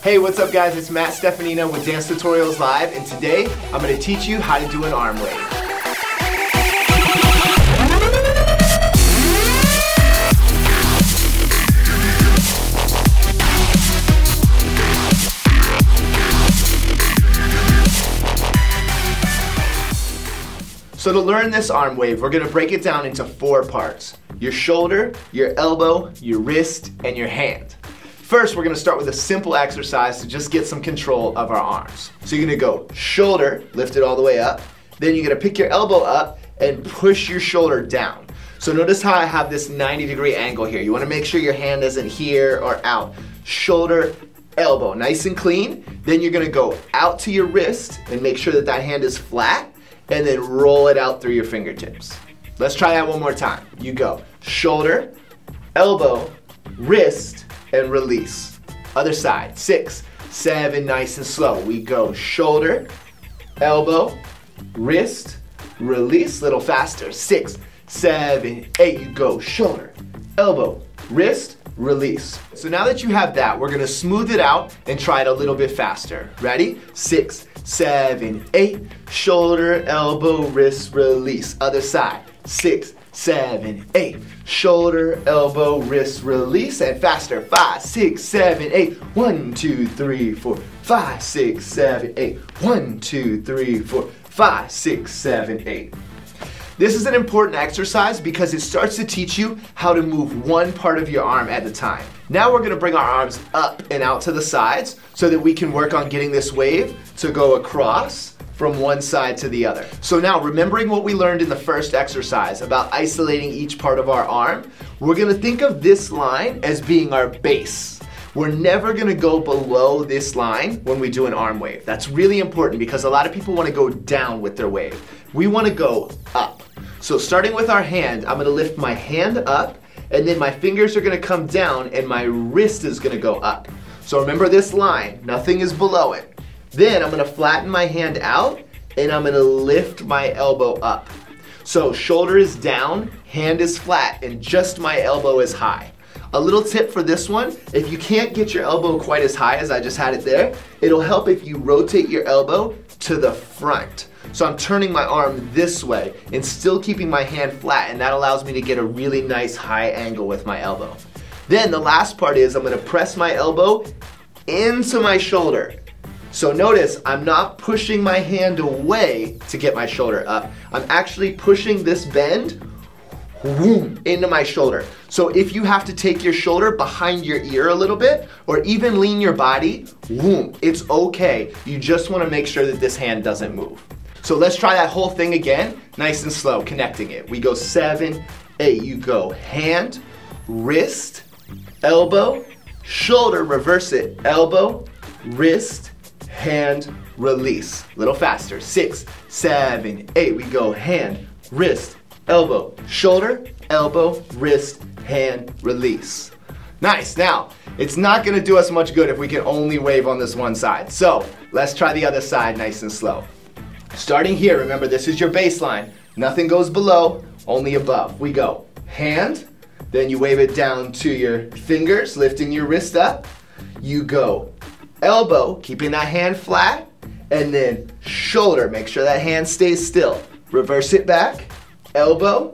Hey, what's up guys? It's MattSteffanina with Dance Tutorials Live, and today I'm going to teach you how to do an arm wave. So to learn this arm wave, we're going to break it down into 4 parts. Your shoulder, your elbow, your wrist, and your hand. First, we're going to start with a simple exercise to just get some control of our arms. So you're going to go shoulder, lift it all the way up. Then you're going to pick your elbow up and push your shoulder down. So notice how I have this 90-degree angle here. You want to make sure your hand isn't here or out. Shoulder, elbow, nice and clean. Then you're going to go out to your wrist and make sure that that hand is flat, and then roll it out through your fingertips. Let's try that one more time. You go shoulder, elbow, wrist, and release. Other side, 6, 7, nice and slow. We go shoulder, elbow, wrist, release, little faster, 6, 7, 8, you go shoulder, elbow, wrist, release. So now that you have that, we're gonna smooth it out and try it a little bit faster. Ready? 6, 7, 8, shoulder, elbow, wrist, release. Other side, 6, 7, 8, shoulder, elbow, wrist, release, and faster, 5, 6, 7, 8, 1, 2, 3, 4, 5, 6, 7, 8, 1, 2, 3, 4, 5, 6, 7, 8. This is an important exercise because it starts to teach you how to move one part of your arm at a time. Now we're going to bring our arms up and out to the sides so that we can work on getting this wave to go across from one side to the other. So now, remembering what we learned in the first exercise about isolating each part of our arm, we're going to think of this line as being our base. We're never going to go below this line when we do an arm wave. That's really important because a lot of people want to go down with their wave. We want to go up. So starting with our hand, I'm going to lift my hand up, and then my fingers are going to come down and my wrist is going to go up. So remember this line, nothing is below it. Then I'm going to flatten my hand out and I'm going to lift my elbow up. So shoulder is down, hand is flat, and just my elbow is high. A little tip for this one, if you can't get your elbow quite as high as I just had it there, it'll help if you rotate your elbow to the front. So I'm turning my arm this way and still keeping my hand flat, and that allows me to get a really nice high angle with my elbow. Then the last part is I'm going to press my elbow into my shoulder. So notice I'm not pushing my hand away to get my shoulder up. I'm actually pushing this bend into my shoulder. So if you have to take your shoulder behind your ear a little bit, or even lean your body, it's okay. You just want to make sure that this hand doesn't move. So let's try that whole thing again, nice and slow, connecting it. We go 7, 8, you go hand, wrist, elbow, shoulder, reverse it, elbow, wrist, hand, release. A little faster, 6, 7, 8, we go hand, wrist, elbow, shoulder, elbow, wrist, hand, release. Nice. Now, it's not going to do us much good if we can only wave on this one side. So let's try the other side nice and slow. Starting here, remember this is your baseline. Nothing goes below, only above. We go hand, then you wave it down to your fingers, lifting your wrist up. You go elbow, keeping that hand flat, and then shoulder. Make sure that hand stays still. Reverse it back, elbow,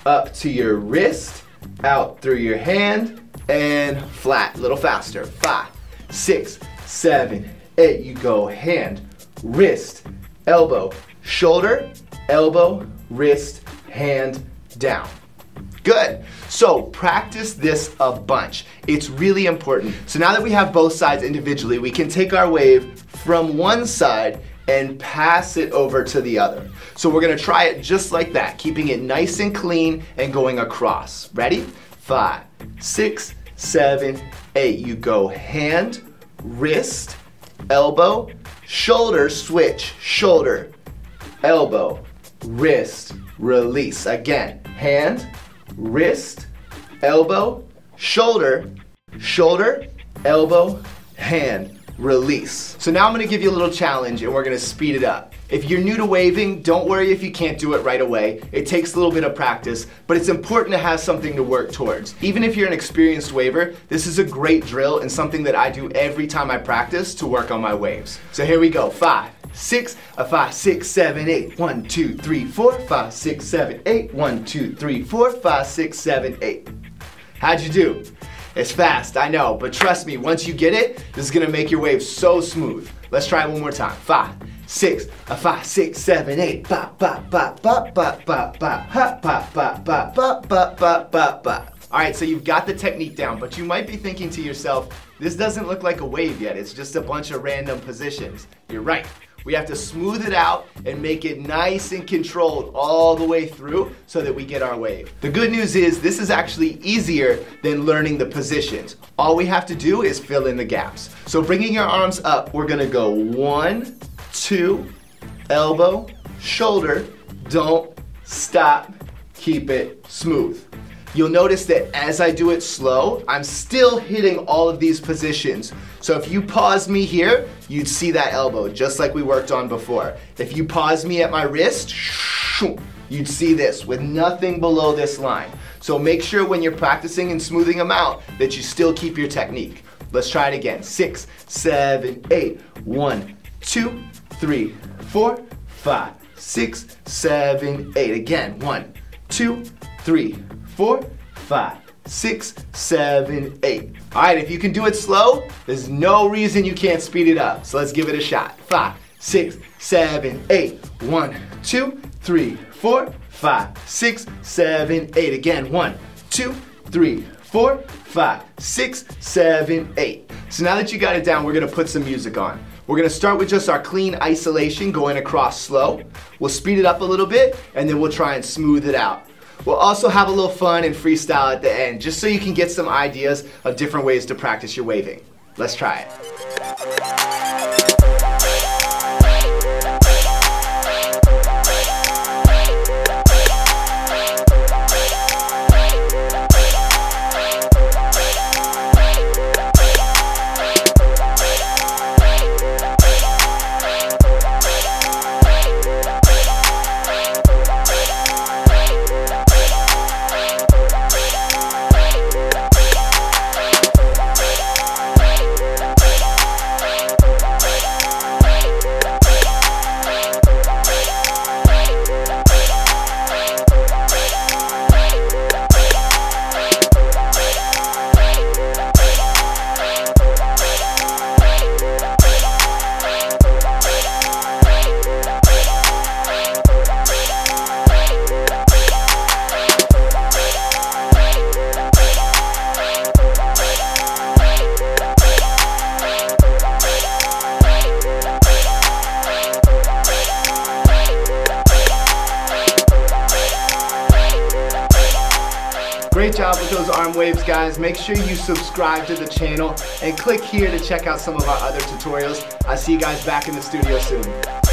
up to your wrist, out through your hand, and flat. A little faster. 5, 6, 7, 8. You go hand, wrist, elbow, shoulder, elbow, wrist, hand, down. Good. So practice this a bunch. It's really important. So now that we have both sides individually, we can take our wave from one side and pass it over to the other. So we're going to try it just like that, keeping it nice and clean and going across. Ready? 5, 6, 7, 8. You go hand, wrist, elbow, shoulder, switch, shoulder, elbow, wrist, release. Again, hand, wrist, elbow, shoulder, shoulder, elbow, hand, release. So now I'm gonna give you a little challenge and we're gonna speed it up. If you're new to waving, don't worry if you can't do it right away. It takes a little bit of practice, but it's important to have something to work towards. Even if you're an experienced waver, this is a great drill and something that I do every time I practice to work on my waves. So here we go, 5, 6, 5, 6, 7, 8, 1, 2, 3, 4, 5, 6, 7, 8, 1, 2, 3, 4, 5, 6, 7, 8. How'd you do? It's fast, I know, but trust me, once you get it, this is gonna make your wave so smooth. Let's try it one more time. 5, 6, 5, 6, 7, 8. Ba ba ba ba ba ba ba ha ba ba ba ba ba ba ba ba. All right, so you've got the technique down, but you might be thinking to yourself, this doesn't look like a wave yet. It's just a bunch of random positions. You're right. We have to smooth it out and make it nice and controlled all the way through so that we get our wave. The good news is this is actually easier than learning the positions. All we have to do is fill in the gaps. So bringing your arms up, we're gonna go 1, 2, elbow, shoulder, don't stop, keep it smooth. You'll notice that as I do it slow, I'm still hitting all of these positions. So if you pause me here, you'd see that elbow, just like we worked on before. If you pause me at my wrist, you'd see this with nothing below this line. So make sure when you're practicing and smoothing them out that you still keep your technique. Let's try it again. 6, 7, 8. 1, 2, 3, 4, 5, 6, 7, 8. Again, 1, 2, 3, 4, 5, 6, 7, 8. All right, if you can do it slow, there's no reason you can't speed it up. So let's give it a shot. 5, 6, 7, 8. 1, 2, 3, 4, 5, 6, 7, 8. Again, 1, 2, 3, 4, 5, 6, 7, 8. So now that you got it down, we're gonna put some music on. We're gonna start with just our clean isolation going across slow. We'll speed it up a little bit, and then we'll try and smooth it out. We'll also have a little fun and freestyle at the end, just so you can get some ideas of different ways to practice your waving. Let's try it. Great job with those arm waves, guys. Make sure you subscribe to the channel and click here to check out some of our other tutorials. I'll see you guys back in the studio soon.